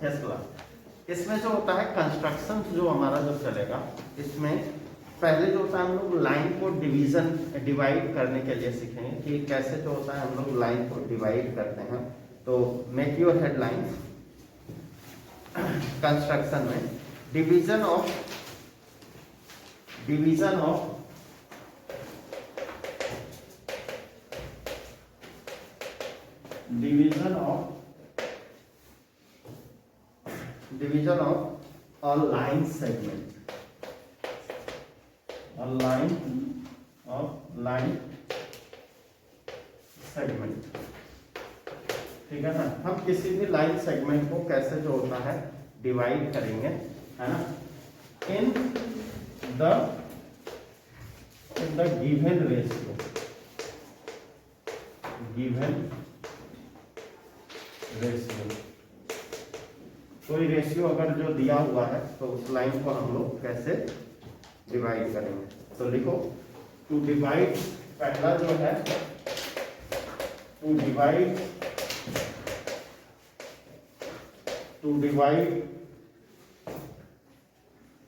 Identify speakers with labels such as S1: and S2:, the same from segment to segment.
S1: Yes class. इसमें जो होता है कंस्ट्रक्शन जो हमारा जो चलेगा, इसमें पहले जो होता है हम लोग लाइन को डिवाइड करने के लिए सीखेंगे कि कैसे जो होता है हम लोग लाइन को डिवाइड करते हैं। तो मेक योर हेडलाइन। कंस्ट्रक्शन में division of division of a line segment, a line segment, ठीक है ना। हम किसी भी लाइन सेगमेंट को कैसे जो होता है डिवाइड करेंगे, है ना, इन द गिवन रेशियो, कोई रेशियो अगर जो दिया हुआ है तो उस लाइन को हम लोग कैसे डिवाइड करेंगे। तो लिखो टू डिवाइड, पहला जो है to divide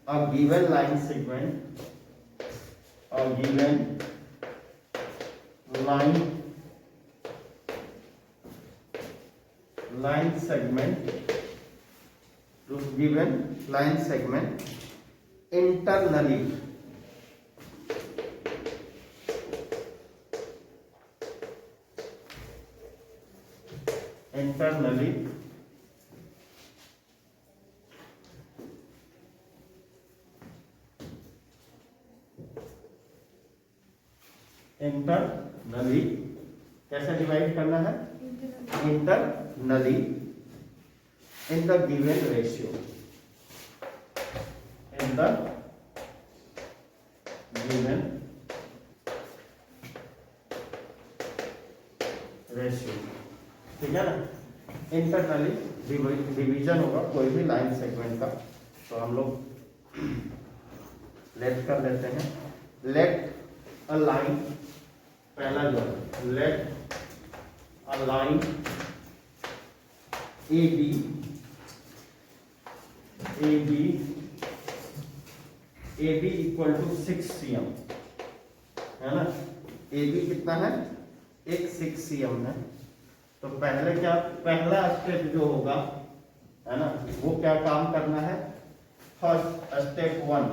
S1: a given line segment, a given line segment, to given line segment internally, internally कैसे डिवाइड करना है, internally in the given ratio, in the given ratio, ठीक है ना। इंटरनली डिवीजन होगा कोई भी लाइन सेगमेंट का। तो हम लोग लेट कर लेते हैं, लेट अ लाइन, पहला जो है let a line A B equal to 6 cm, है ना। ए बी कितना है, एक 6 cm है। तो पहले क्या, पहला स्टेप जो होगा, है ना, वो क्या काम करना है, first step one,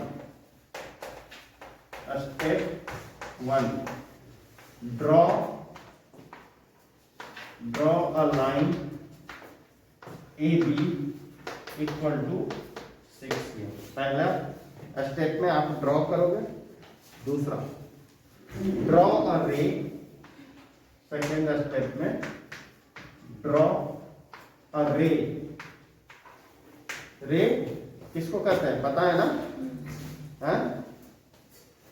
S1: draw a line A B equal to 6 cm। पहला स्टेप में आप ड्रॉ करोगे। दूसरा draw a ray, second step में ड्रॉ अ रे। रे किसको कहते हैं पता है ना, है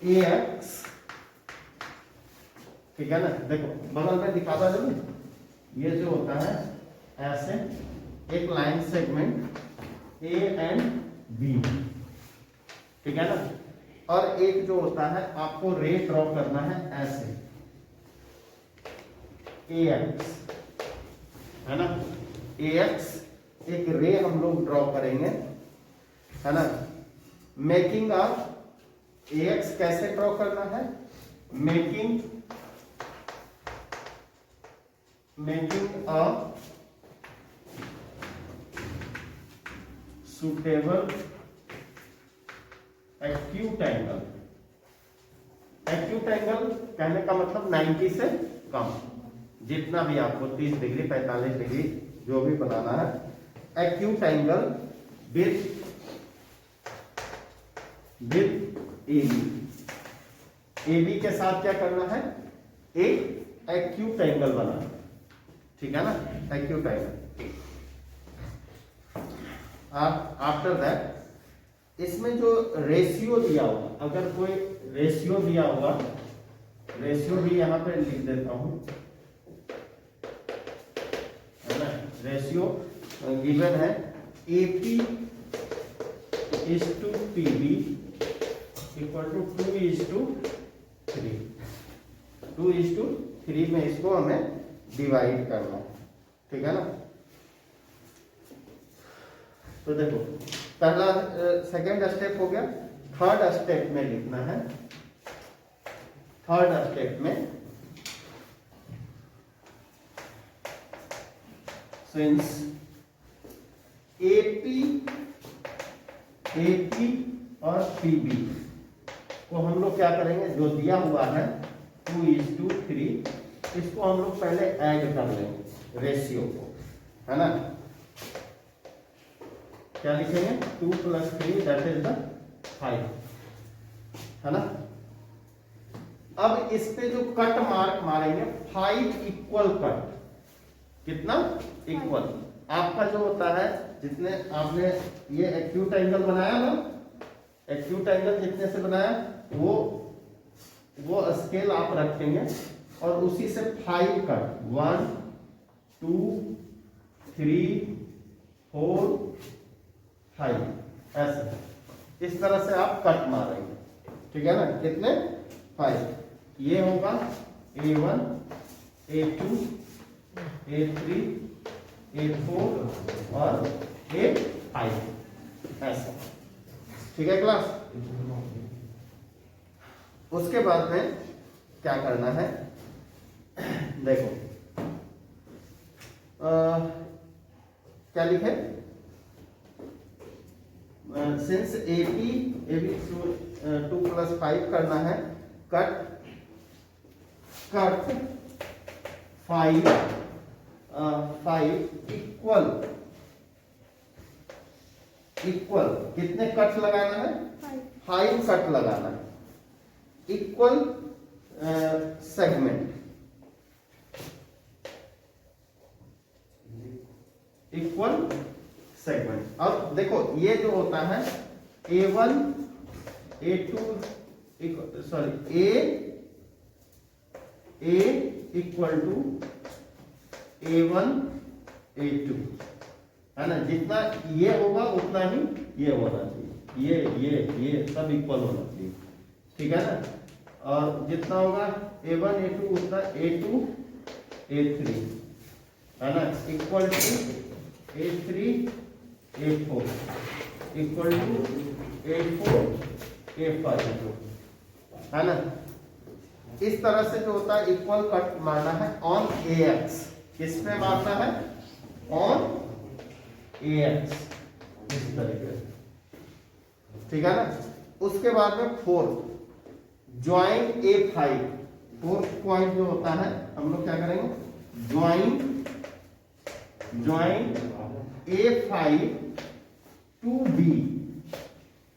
S1: ए एक्स, ठीक है ना। देखो बगल में दिखाता जरूर, ये जो होता है ऐसे एक line segment A and B, ठीक है ना। और एक जो होता है आपको रे ड्रॉ करना है ऐसे ए एक्स, है ना। ए एक्स एक रे हम लोग ड्रॉ करेंगे, है ना। मेकिंग अ ए एक्स कैसे ड्रॉ करना है, making a suitable acute angle. Acute angle कहने का मतलब 90 से कम, जितना भी आपको 30 डिग्री 45 डिग्री जो भी बनाना है। Acute angle with A B के साथ क्या करना है, एक एक्यूट एंगल बनाना, ठीक है ना, एक्यूट एंगल। आफ्टर दैट इसमें जो रेशियो दिया होगा, अगर कोई रेशियो दिया होगा, रेशियो भी यहां पे लिख देता हूं, है ना। रेशियो गिवन है AP is to PB equal to 2:3, 2:3 में इसको हमें डिवाइड करना है, ठीक है ना। तो देखो पहला सेकंड स्टेप हो गया। थर्ड स्टेप में लिखना है, थर्ड स्टेप में सिंस एपी और पीबी को हम लोग क्या करेंगे, जो दिया हुआ है 2:3, इसको हम लोग पहले ऐड कर लेंगे रेशियो को, है ना। क्या लिखेंगे, 2 + 3 दैट इज द 5, है ना। अब इस पे जो कट मार्क मारेंगे 5 इक्वल कट, कितना इक्वल, आपका जो होता है जितने आपने ये एक्यूट एंगल बनाया ना, एक्यूट एंगल जितने से बनाया वो स्केल आप रखेंगे और उसी से 5 कट 1 2 3 4 5 ऐसे इस तरह से आप कट मारेंगे, ठीक है ना। कितने 5, ये होगा A1 A2 A3 A4 और A5 ऐसा, ठीक है क्लास। उसके बाद में क्या करना है, देखो क्या लिखे, सिंस AB 2 + 5 करना है, कट 5 इक्वल कितने कट लगाना है, 5 कट लगाना है, इक्वल सेगमेंट, इक्वल सेगमेंट। अब देखो ये जो होता है A1 A2 sorry A equal to A1 A2, है ना। जितना ये होगा उतना ही ये होना चाहिए, ये सब इक्वल होना चाहिए, ठीक है ना। और जितना होगा A1 A2 उतना A2 A3, है ना, equal to A3 A4 equal to A4 A5, है ना। इस तरह से जो होता है इक्वल कट मारना है ऑन AX, किस पे मारना है, ऑन AX, इस तरीके से, ठीक है ना। उसके बाद में 4 ज्वाइन A5, 4th पॉइंट जो होता है हम लोग क्या करेंगे, join A5 to B,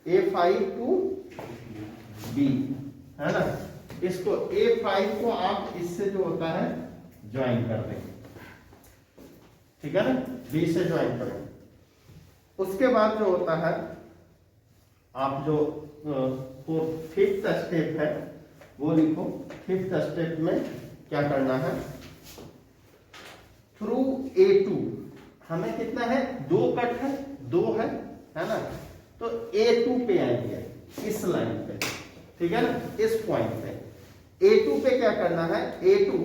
S1: A5 to B, है ना। इसको A5 को आप इससे जो होता है ज्वाइन कर देंगे, ठीक है ना, B से ज्वाइन करेंगे। उसके बाद जो होता है आप जो 5th स्टेप है वो लिखो। 5th स्टेप में क्या करना है, थ्रू A2 हमें कितना है, 2 कट है, 2 है ना। तो A2 पे आएंगे, इस लाइन पे, ठीक है ना, इस पॉइंट पे A2 पे क्या करना है, A2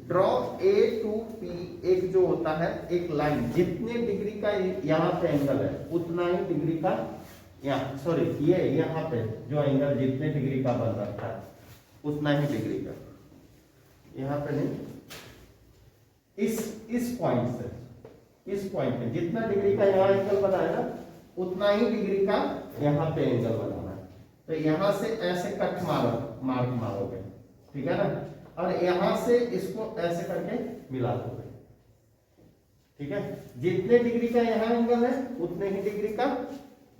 S1: draw A to P, एक जो होता है एक लाइन, जितने डिग्री का यहाँ पे एंगल है उतना ही डिग्री का यहाँ, सॉरी ये यहाँ पे जो एंगल जितने डिग्री का बन रखा है उतना ही डिग्री का, यहाँ पे नहीं, इस पॉइंट से इस पॉइंट पे जितना डिग्री का यहाँ एंगल बनाएगा उतना ही डिग्री का यहाँ पे एंगल बनाना है। तो यहाँ से ऐसे कट मार्क मारोगे, ठीक है ना, और यहां से इसको ऐसे करके मिला दोगे, ठीक है। जितने डिग्री का यहाँ एंगल है उतने ही डिग्री का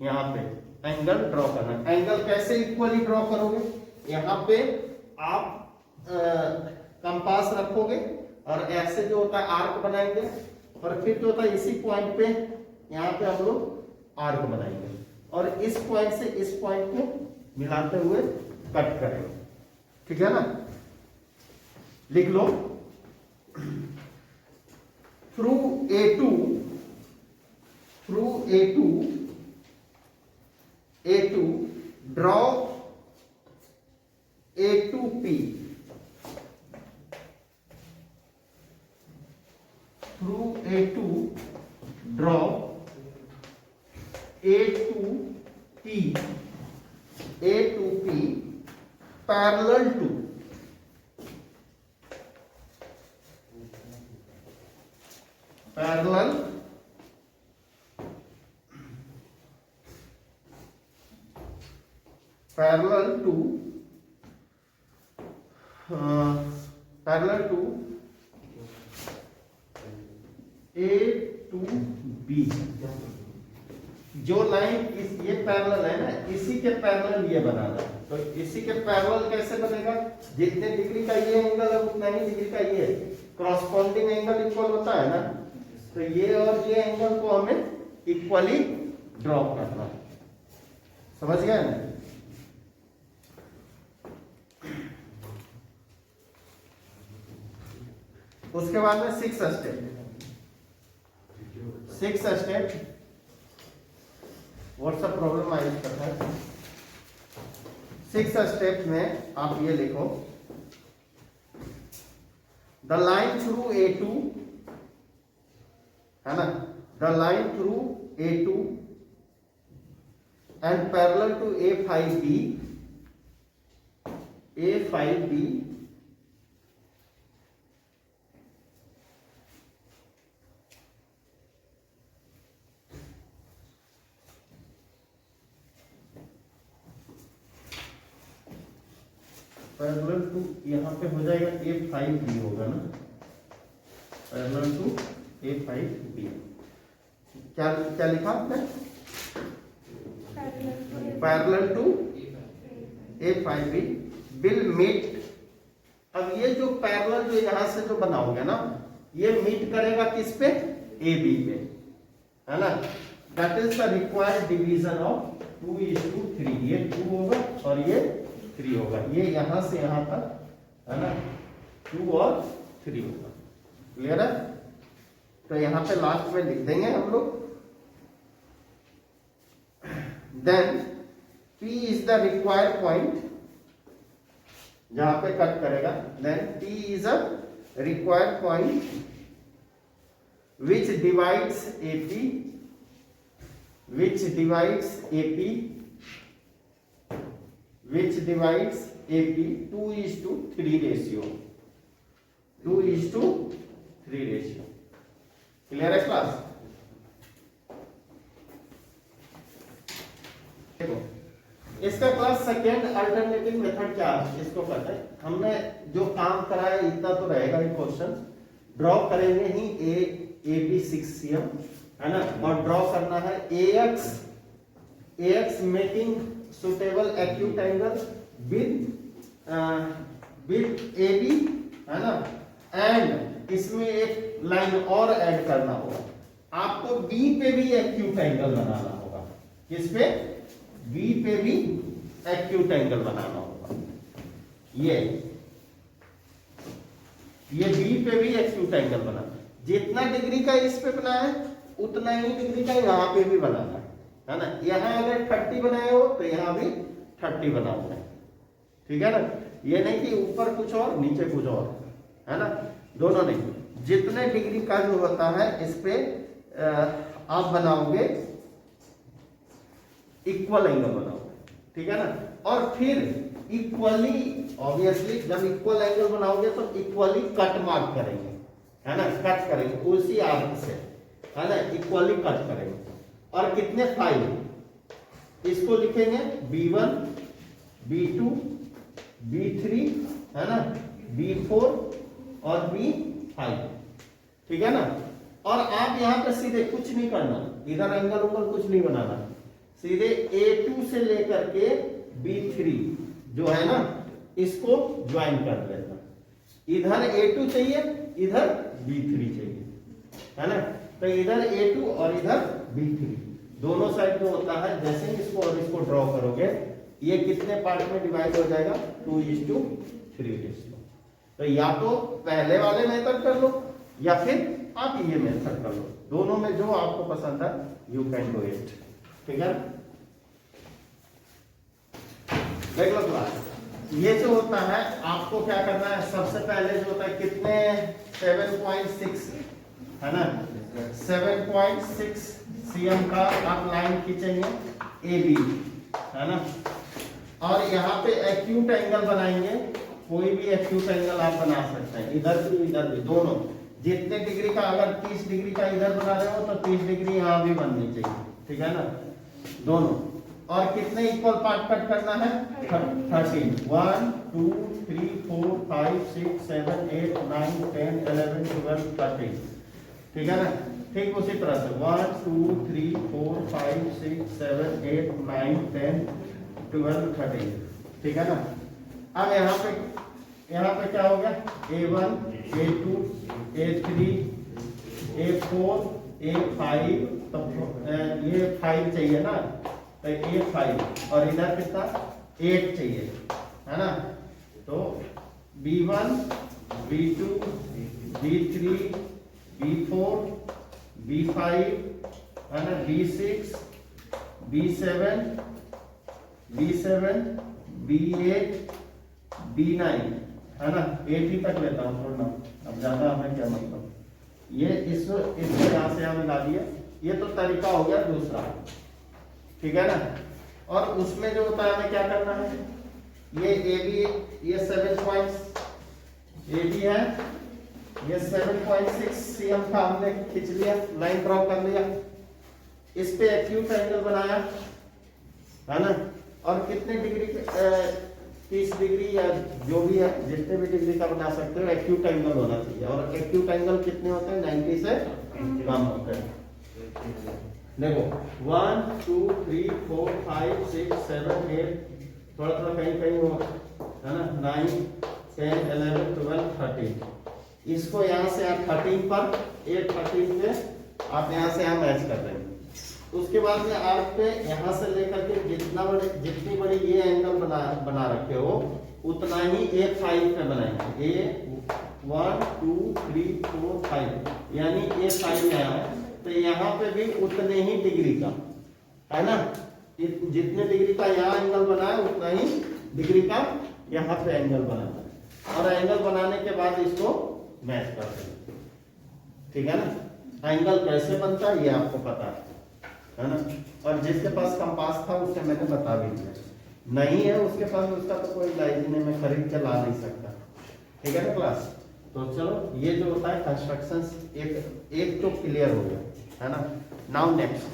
S1: यहाँ पे एंगल ड्रॉ करना है। एंगल कैसे इक्वली ड्रॉ करोगे, यहाँ पे आप कंपास रखोगे और ऐसे जो होता है आर्क बनाएंगे, और फिर जो होता है इसी पॉइंट पे यहाँ पे हम लोग आर्क बनाएंगे और इस पॉइंट से इस पॉइंट को मिलाते हुए कट करेंगे, ठीक है ना। लिख लो, through A2 draw A to P, through A2 draw A2P parallel to parallel to A to B। जो लाइन ये पैरेलल है ना, इसी के पैरेलल ये बनाना। तो इसी के पैरेलल कैसे बनेगा? जितने डिग्री का ये एंगल है उतना ही डिग्री का ये क्रॉसपॉन्डिंग एंगल इक्वल होता है ना। तो ये और ये एंगल को हमें इक्वली ड्रॉ करना है। समझ गए ना? उसके बाद में सिक्स स्टेप व्हाट्सएप प्रॉब्लम आई करता है। सिक्स स्टेप में आप ये लिखो, द लाइन थ्रू A2 है ना, the line through A2 and parallel to A5B parallel to, यहाँ पे हो जाएगा A5B होगा ना, पैरेलल टू A5B। क्या क्या लिखा आपने? Parallel to A5B will meet. अब ये जो पैरेलल जो यहाँ से जो बनाओगे ना, ये मीट करेगा किस पे? AB पे, है ना। That is the required division of 2:3। ये 2 होगा और ये 3 होगा। ये यहां से यहां तक है ना 2 और 3 होगा। क्लियर है? तो यहां पे लास्ट में लिख देंगे हम लोग, then P is the required point, जहां पे कट करेगा। Then P is a required point which divides AP 2:3 ratio. Clear है क्लास? देखो इसका क्लास सेकेंड अल्टरनेटिव मेथड क्या है, इसको करते हैं। हमने जो काम कराया इतना तो रहेगा ही। क्वेश्चन ड्रॉ करेंगे ही AB 6 cm, है ना, और ड्रॉ करना है AX making suitable acute angle with AB, है ना, एंड इसमें एक लाइन और ऐड करना होगा। आपको B पे भी एक्यूट एंगल बनाना होगा। किस पे? B पे भी एक्यूट एंगल बनाना होगा। ये B पे भी एक्यूट एंगल बनाना, जितना डिग्री का इस पे बनाया है उतना ही डिग्री का यहाँ पे भी बनाना है ना। यहाँ अगर 30 बनाए हो तो यहाँ भी 30 बनाना है। ठीक है ना? ये नहीं कि ऊपर कुछ और नीचे कुछ और, है ना, दोनों नहीं। जितने डिग्री का जो होता है इस पे आप बनाओगे इक्वल एंगल बनाओगे। ठीक है ना? और फिर इक्वली, ऑब्वियसली जब इक्वल एंगल बनाओगे तो इक्वली कट मार्क करेंगे, है ना, कट करेंगे उसी आर्क से, है ना, इक्वली कट करेंगे। और कितने 5 इसको लिखेंगे B1 B2 B3, है ना, B4 और B5। ठीक है ना? और आप यहां पे सीधे कुछ नहीं करना, इधर एंगल उंगल कुछ नहीं बनाना, सीधे A2 से लेकर के B3 जो है ना इसको ज्वाइन कर लेना। इधर A2 चाहिए, इधर B3 चाहिए, है ना। तो इधर A2 और इधर B3 दोनों साइड में होता है। जैसे ही इसको और इसको ड्रॉ करोगे ये कितने पार्ट में डिवाइड हो जाएगा? 2:3 रेशियो। तो या तो पहले वाले मेथड कर लो या फिर आप ये मेथड कर लो। दोनों में जो आपको पसंद है यू कैन डू इट। ठीक है? देख लो क्लास, ये जो होता है आपको क्या करना है, सबसे पहले जो होता है कितने 7.6 है ना, 7.6 cm का आप लाइन खींचेंगे ए बी, है ना। और यहाँ पे एक्यूट एंगल बनाएंगे, कोई भी एक्यूट एंगल आप बना सकते हैं, इधर भी दोनों। जितने डिग्री का, अगर 30 डिग्री का इधर बना रहे हो तो 30 डिग्री यहाँ भी बननी चाहिए, ठीक है ना, दोनों। और कितने इक्वल पार्ट कट करना है? 13। 1 2 3 4 5 6 7 8 9 10 11 12 13, ठीक है ना। ठीक उसी तरह से 1 2 3 4 5 6 7 8 9 10 12 13, ठीक है ना। अब यहाँ पे क्या हो गया? A1 A2 A3 A4 A5, तो ये 5 चाहिए ना, तो A5, और इधर कितना? 8 चाहिए, है ना। तो B1 B2 B3 B4 B5, है ना, B6 B7 B8 B9, है ना। 8 ही तक लेता हूँ, छोड़ना, अब ज्यादा हमें क्या मतलब। ये इसको यहाँ से यहाँ मिला दिया, ये तो तरीका हो गया दूसरा, ठीक है ना। और उसमें जो होता है हमें क्या करना है, ये ए बी, ये 7 पॉइंट्स ए बी है, ये 7.6 cm का हमने खींच लिया, लाइन ड्रॉ कर लिया, इस पे एक्यूट एंगल बनाया, है ना। और कितने डिग्री, 30 डिग्री या जो भी है, जितने भी डिग्री का बना सकते हो, एक्यूट एंगल होना चाहिए। और एक्यूट एंगल कितने होते हैं? 90 से कम होते हैं। देखो 1 2 3 4 5 6 7 8, थोड़ा थोड़ा कहीं हो, है ना, 9 10 11 12 13। इसको यहाँ से आप 13 पर, 13 पे आप यहाँ से यहाँ मैच कर देंगे। उसके बाद में आर्क पे यहाँ से लेकर के जितनी बड़ी ये एंगल बना रखे हो, उतना ही A5 पे बनाएंगे। A1 2 3 4 5, यानी A5 यहाँ है, तो यहाँ पे भी उतने ही डिग्री का, है ना, जितने डिग्री का यहाँ एंगल बना है, उतना ही डिग्री का यहाँ पे एंगल बनाना है। और एंगल बनाने के बाद इसको मैच कर देंगे, ठीक है ना। एंगल कैसे बनता है ये आपको पता है ना। और जिसके पास कंपास था उसे मैंने बता भी दिया, नहीं है उसके पास, उसका तो कोई इलाज नहीं, मैं खरीद के ला नहीं सकता, ठीक है ना क्लास। तो चलो, ये जो होता है कंस्ट्रक्शंस, एक तो क्लियर हो गया, है ना। नाउ नेक्स्ट,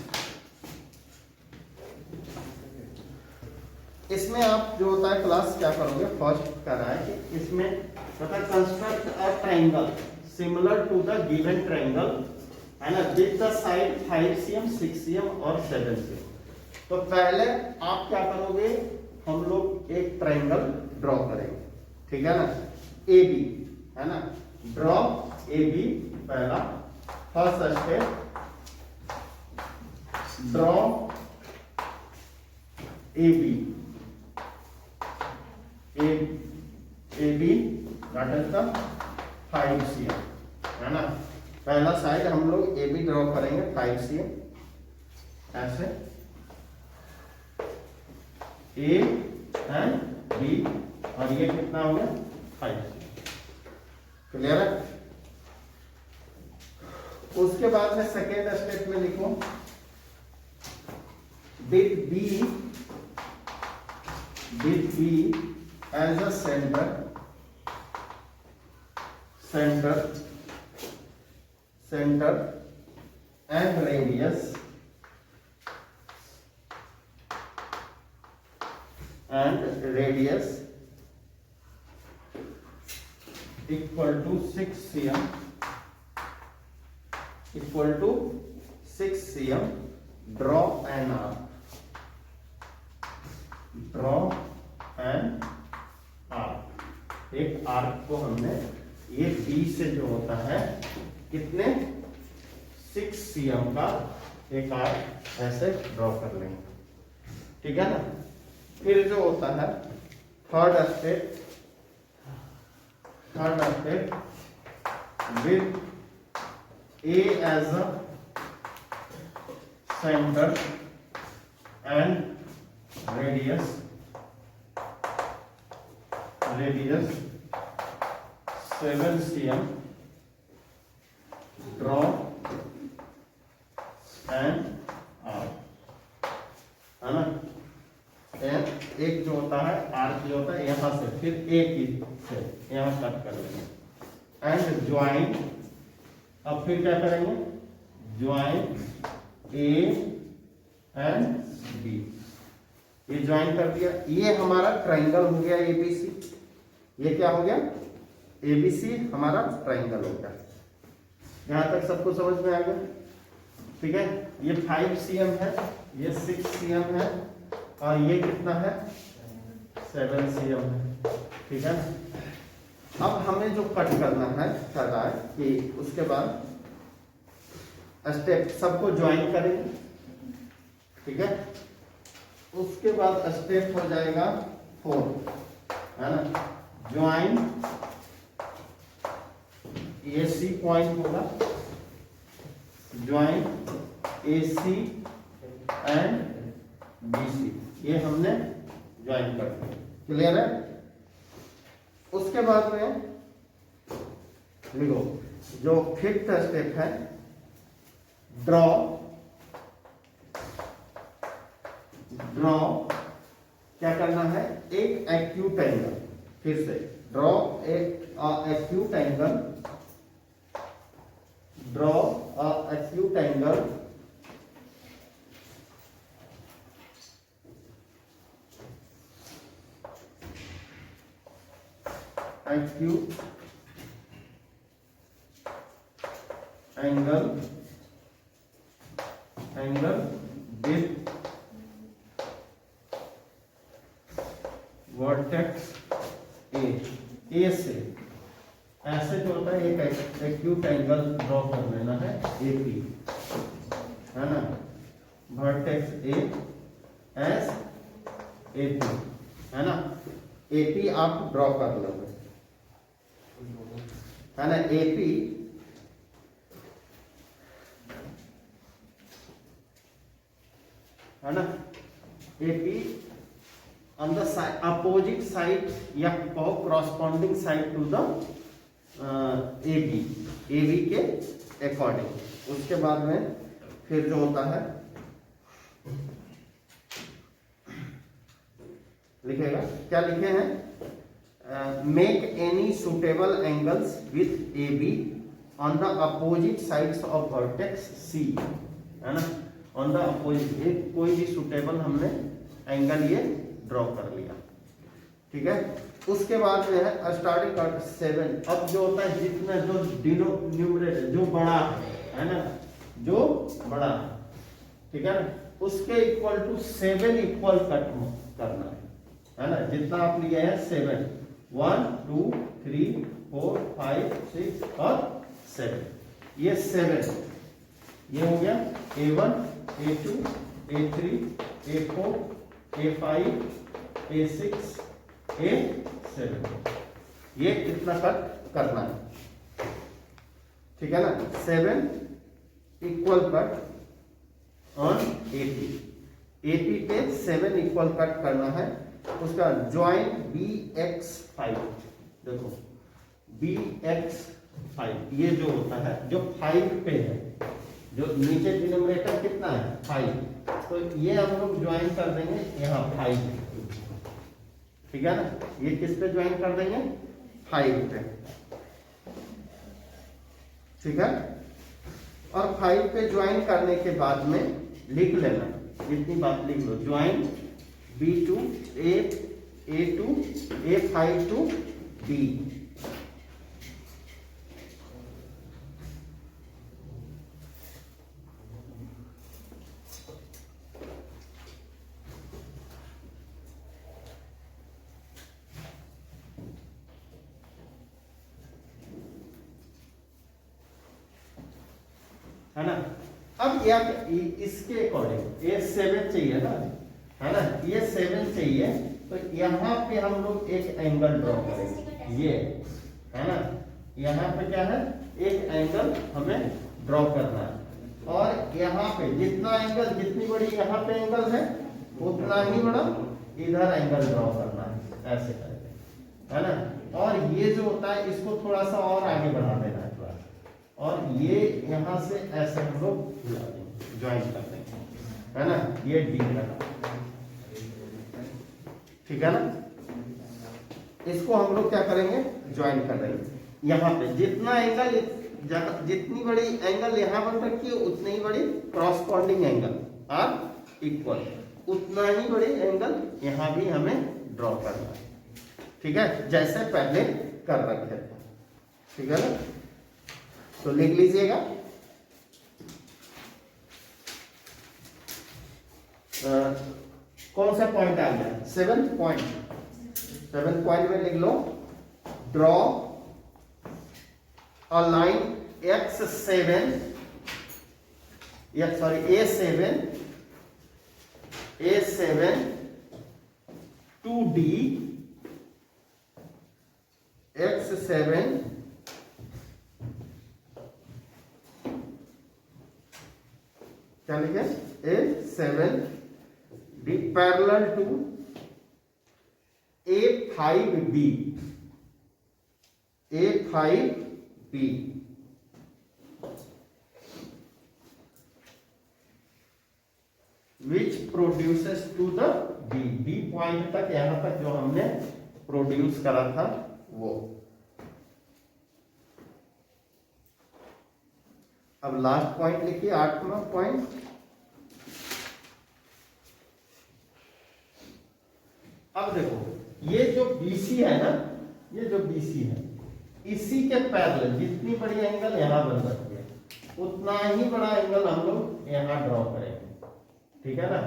S1: इसमें आप जो होता है क्लास क्या करोगे, फर्स्ट कर रहा है कि इसमें construct a triangle similar to the given triangle, है ना, with the side 5 cm 6 cm और 7 cm। तो पहले आप क्या करोगे, हम लोग एक ट्रायंगल ड्रॉ करेंगे, ठीक है ना, ए बी, है ना। ड्रॉ ए बी, पहला first step, draw A B, A B that is the 5 cm, है ना। पहला साइड हम लोग ए बी ड्रॉ करेंगे 5 cm, ऐसे ए एंड बी, और ये कितना हो गया 5 cm, क्लियर है। उसके बाद में सेकेंड स्टेप में लिखो with B as a center and radius equal to 6 cm, draw an arc, एक आर्क को हमने, ये बी से जो होता है कितने 6 cm का एक आर्क ऐसे ड्रॉ कर लेंगे, ठीक है ना। फिर जो होता है third step with A as a centre and radius 7 cm, draw and R, है ना। एक जो होता है आर्क जो होता है यहाँ से फिर एक ही से यहाँ कट कर लेंगे एंड ज्वाइन। अब फिर क्या करेंगे, ज्वाइन ए एंड बी, ये ज्वाइन कर दिया। ये हमारा ट्रायंगल हो गया एबीसी। ये क्या हो गया, एबीसी हमारा ट्रायंगल हो गया। यहां तक सबको समझ में आ गया, ठीक है। ये 5 cm है, ये 6 cm है और ये कितना है 7 cm है, ठीक है। अब हमें जो कट करना है कर रहा है कि उसके बाद स्टेप सबको ज्वाइन करेंगे, ठीक है। उसके बाद स्टेप हो जाएगा 4, है ना। ज्वाइन, ये सी पॉइंट होगा, join A C and B C, ये हमने ज्वाइन कर दिया, क्लियर है। उसके बाद में लिखो जो 5th स्टेप है, ड्रॉ क्या करना है, एक एक्यूट एंगल। फिर से ड्रॉ एक acute angle, draw acute angle with vertex ए से ऐसे जो होता है एक एक्यूट एंगल ड्रॉ कर लेना है एपी, है ना। वर्टेक्स ए एस एपी, है ना। एपी आप ड्रॉ कर लोगे, है ना। एपी है ना, AP on the side, opposite side या corresponding side to the AB के अकॉर्डिंग। उसके बाद में फिर जो होता है लिखेगा, क्या लिखे हैं, make any suitable angles with AB on the opposite sides of vertex C, है ना। ऑन द अपोजिट, एक कोई भी सुटेबल हमने एंगल ये ड्रॉ कर लिया, ठीक है। उसके बाद में है स्टार्टिंग कर 7। अब जो होता है जितना जो न्यूमरेटर जो बड़ा है ना, जो बड़ा है, ठीक है ना, उसके इक्वल टू 7 इक्वल कट करना है ना। जितना आप लिए हैं 7, 1 2 3 4 5 6 और 7, ये 7 ये हो गया A1 A2 A3 A4 A5 A6 A7, ये कितना कट करना है, ठीक है ना। 7 इक्वल कट ऑन AP पे 7 इक्वल कट करना है। उसका ज्वाइन BX5, देखो BX5 ये जो होता है जो 5 पे है, जो नीचे डिनोमिनेटर कितना है 5, तो ये हम लोग ज्वाइन कर देंगे यहाँ 5, ठीक है ना। ये किस पे ज्वाइन कर देंगे 5 पे, ठीक है। और 5 पे ज्वाइन करने के बाद में लिख लेना, इतनी बात लिख लो, join B2 A2 A5 to B, है ना। अब इसके अकॉर्डिंग ये 7 चाहिए ना, है ना, ये 7 चाहिए, तो यहाँ पे हम लोग एक एंगल ड्रॉ करेंगे, ये है ना। यहाँ पे क्या है, एक एंगल हमें ड्रॉ करना है, और यहाँ पे जितना एंगल, जितनी बड़ी यहाँ पे एंगल है उतना ही बड़ा इधर एंगल ड्रॉ करना है, ऐसे करके, है ना। और ये जो होता है इसको थोड़ा सा और आगे बढ़ा देना है थोड़ा, और ये यहाँ से ऐसे हम लोग हिला देंगे, ज्वाइन कर देंगे, है ना, ये डी बना, ठीक है ना। इसको हम लोग क्या करेंगे, ज्वाइन कर देंगे। यहाँ पे जितना एंगल, जितनी बड़ी एंगल यहाँ पर रखी है उतनी ही बड़ी क्रॉसपॉन्डिंग एंगल आर इक्वल, उतना ही बड़ी एंगल यहाँ भी हमें ड्रॉ करना है, ठीक है, जैसे पहले कर रखे थे, ठीक है ना। तो लिख लीजिएगा, कौन सा पॉइंट आ गया, 7 पॉइंट, 7 पॉइंट में लिख लो, draw a line x7, A7 to D, x7 क्या लिखे, A7 D parallel to A5B, A5B, which produces to the B point तक, यहां तक जो हमने प्रोड्यूस करा था वो। अब लास्ट पॉइंट लिखिए, 8वां पॉइंट। अब देखो ये जो BC है ना, ये जो BC है, इसी के पैरेलल जितनी बड़ी एंगल यहां बन सकती है उतना ही बड़ा एंगल हम लोग यहां ड्रॉ करेंगे, ठीक है ना।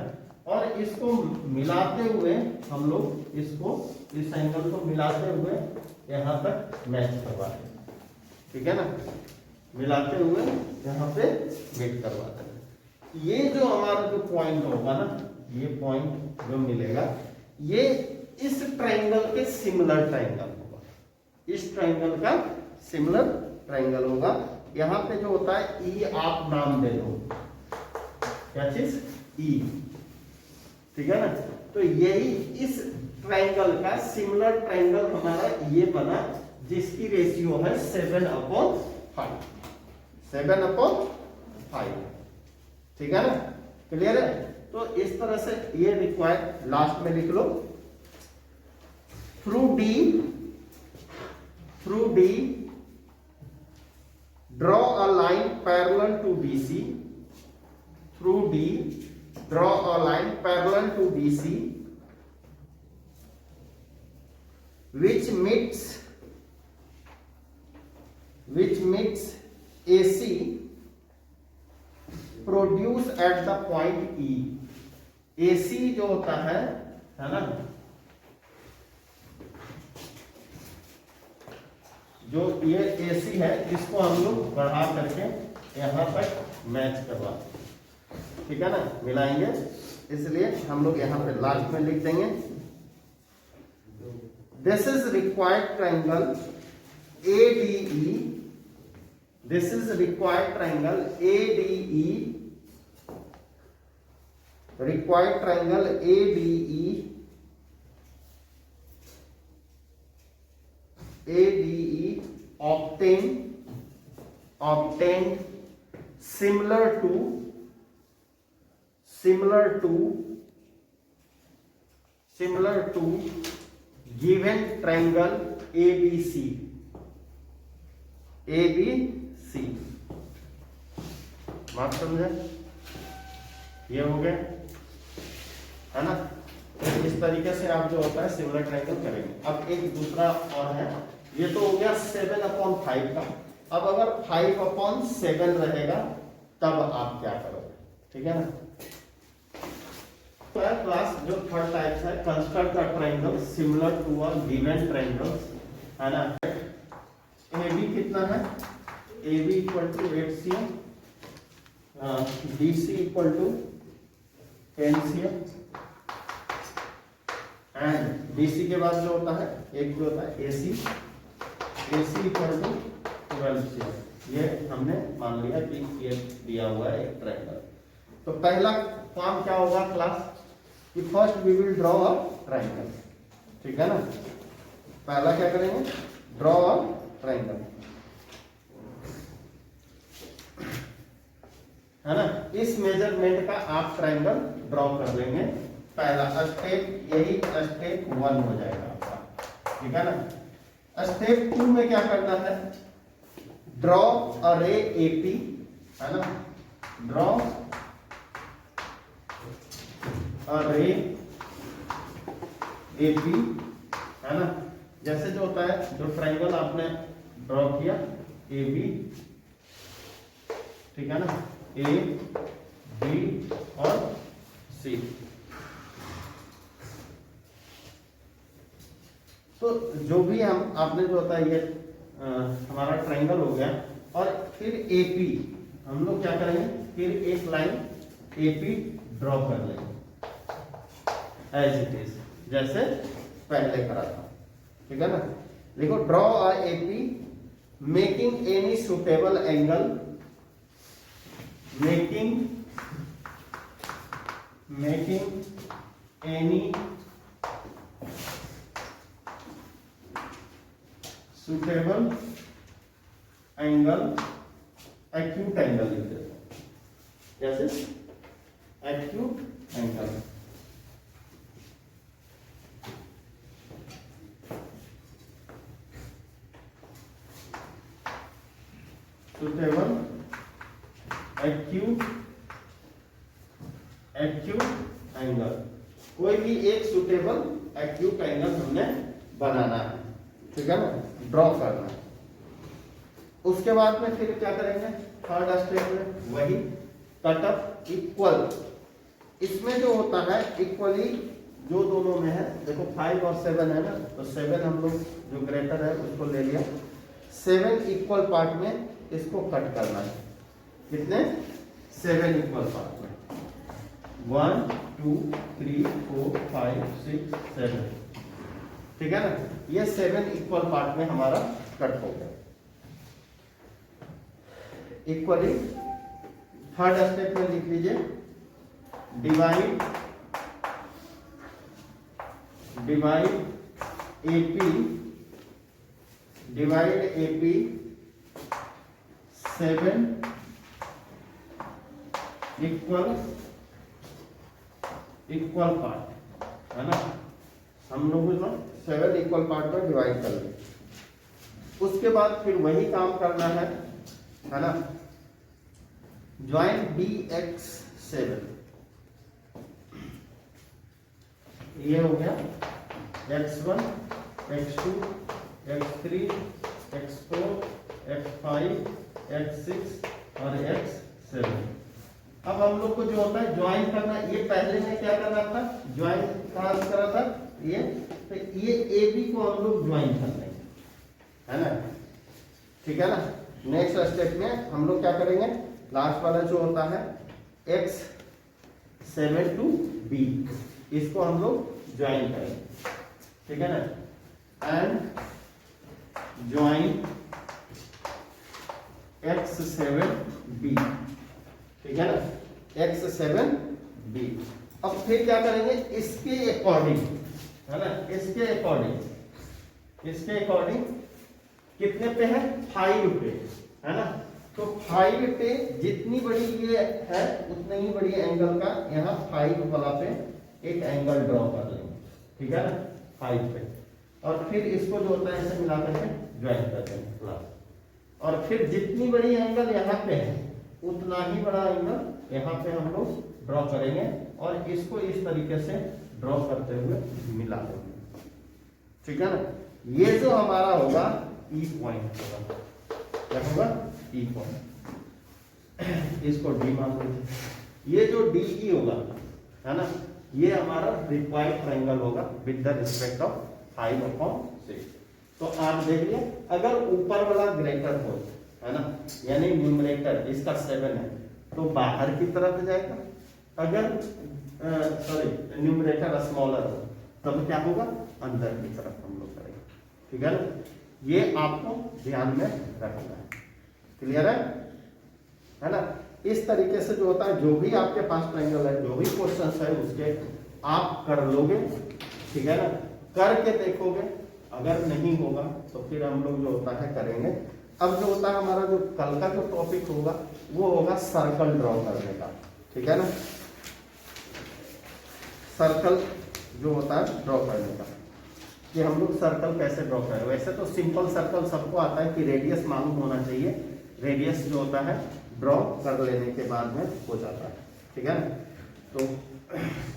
S1: और इसको मिलाते हुए हम लोग इसको, इस एंगल को मिलाते हुए यहां तक मैच करवा देंगे, ठीक है ना, मिलाते हुए यहां पे मेट करवा देंगे। ये जो हमारा जो पॉइंट होगा ना, ये पॉइंट जो मिलेगा ये इस ट्रायंगल के सिमिलर ट्रायंगल होगा, इस ट्रायंगल का सिमिलर ट्रायंगल होगा। यहां पे जो होता है ई आप नाम दे दो, क्या चीज, ई, ठीक है ना। तो यही इस ट्रायंगल का सिमिलर ट्रायंगल हमारा ये बना, जिसकी रेशियो है 7/5, 7/5, ठीक है ना, क्लियर है। तो इस तरह से ये रिक्वायर्ड, लास्ट में लिख लो, through D draw a line parallel to BC, through D draw a line parallel to BC which meets AC produce at the point E। AC जो होता है ना, जो ये AC है इसको हम लोग बढ़ा करके यहां तक मैच करवा, ठीक है ना, मिलाएंगे। इसलिए हम लोग यहां पे लास्ट में लिख देंगे, this is required triangle ADE, this is required triangle ADE, required triangle ADE obtained similar to given triangle ABC, बात समझे, ये हो गया, है ना। तो इस तरीके से आप जो होता है सिमिलर ट्रायंगल करेंगे। अब एक दूसरा और है, ये तो हो गया 7/5 का। अब अगर 5/7 रहेगा तब आप क्या करोगे, ठीक है ना। क्लास जो थर्ड टाइप है, construct a triangle similar to a given triangle, है ना। AB कितना है, AB = 8 cm, BC = 10 cm, and BC के बाद जो होता है एक जो होता है AC = 12 cm। ये हमने मान लिया कि ये दिया हुआ है एक ट्रायंगल। तो पहला काम क्या होगा क्लास, कि first we will draw a triangle, ठीक है ना। पहला क्या करेंगे, ड्रॉ अ ट्रायंगल। है ना। इस मेजरमेंट का आप ट्रायंगल ड्रॉ कर लेंगे। पहला स्टेप यही स्टेप 1 हो जाएगा आपका, ठीक है ना। स्टेप 2 में क्या करना है, ड्रॉ अ रे एपी, है ना, ड्रॉ अ रे एपी, है ना। जैसे जो होता है, जो ट्रायंगल आपने ड्रॉ किया ए बी, ठीक है ना, ए बी और सी, तो जो भी हम आपने जो होता है ये हमारा ट्रायंगल हो गया। और फिर एपी हम लोग क्या करेंगे, फिर एक लाइन एपी ड्रॉ कर लेंगे एज इट इज, जैसे पहले करा था, ठीक है ना। देखो, draw a AP making any suitable angle, making any suitable angle, acute angle लिख देते हैं, जैसे acute angle, suitable acute angle, कोई भी एक सुटेबल एक्यूट एंगल हमने बनाना है, ठीक है ना, ड्रॉ करना है। उसके बाद में फिर क्या करेंगे, थर्ड स्टेप में वही कट अप इक्वल। इसमें जो होता है इक्वली जो दोनों में है, देखो 5 और 7 है ना, तो 7 हम लोग जो ग्रेटर है उसको ले लिया, 7 इक्वल पार्ट में इसको कट करना है। कितने, 7 इक्वल पार्ट में, 1 2 3 4 5 6 7, ठीक है ना। ये 7 इक्वल पार्ट में हमारा कट हो गया इक्वली। थर्ड स्टेप में लिख लीजिए, डिवाइड एपी 7 इक्वल पार्ट, है ना। हम लोग 7 इक्वल पार्ट में डिवाइड कर लें। उसके बाद फिर वही काम करना है ना, ज्वाइन BX7, ये हो गया X1 X2 X3 X4 X5 X6 और X7। अब हम लोग को जो होता है ज्वाइन करना, ये पहले में क्या करना था, ज्वाइन कहाँ करा था, ये तो ये AB को हम लोग ज्वाइन कर लेंगे, है ना, ठीक है ना। नेक्स्ट स्टेप में हम लोग क्या करेंगे, लास्ट वाला जो होता है X7 to B, इसको हम लोग ज्वाइन करेंगे, ठीक है ना। एंड ज्वाइन X7B, ठीक है ना, X7B। अब फिर क्या करेंगे, इसके अकॉर्डिंग, है ना, इसके अकॉर्डिंग कितने पे है, 5 पे, है ना। तो 5 पे जितनी बड़ी ये है उतनी ही बड़ी एंगल का यहाँ 5 वाला पे एक एंगल ड्रॉ कर लेंगे, ठीक है ना, 5 पे। और फिर इसको जो होता है ऐसे मिला करके ज्वाइन कर देंगे प्लस, और फिर जितनी बड़ी एंगल यहाँ पे है उतना ही बड़ा एंगल यहाँ पे हम लोग ड्रॉ करेंगे, और इसको इस तरीके से ड्रॉ करते हुए मिला देंगे, ठीक है ना। ये जो हमारा होगा ई पॉइंट होगा, क्या होगा, ई पॉइंट, इसको डी मान लीजिए। ये जो DE होगा, है ना, ये हमारा रिक्वायर्ड ट्रायंगल होगा विद द रिस्पेक्ट ऑफ 5/6। तो आप देखिए, अगर ऊपर वाला ग्रेटर हो, है ना, यानी न्यूमरेटर इसका 7 है तो बाहर की तरफ जाएगा, अगर सॉरी न्यूमरेटर स्मॉलर हो तब क्या होगा, अंदर की तरफ हम लोग करेंगे, ठीक है ना। ये आपको ध्यान में रखना है, क्लियर है ना। इस तरीके से जो होता है, जो भी आपके पास ट्रायंगल है, जो भी क्वेश्चंस है उसके आप कर लोगे, ठीक है ना, करके देखोगे। अगर नहीं होगा तो फिर हम लोग जो होता है करेंगे अब जो होता है हमारा जो कल का जो टॉपिक होगा वो होगा सर्कल ड्रॉ करने का, ठीक है ना। सर्कल जो होता है ड्रॉ करने का, कि हम लोग सर्कल कैसे ड्रॉ करें। वैसे तो सिंपल सर्कल सबको आता है कि रेडियस मालूम होना चाहिए, रेडियस जो होता है ड्रॉ कर लेने के बाद में हो जाता है, ठीक है ना। तो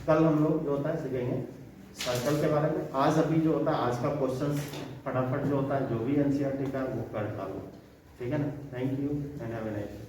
S1: कल हम लोग जो होता है सीखेंगे सर्कल के बारे में। आज अभी जो होता है आज का क्वेश्चन फटाफट जो होता है जो भी एनसीईआरटी का वो कर डालो, ठीक है ना। Thank you and have a nice day.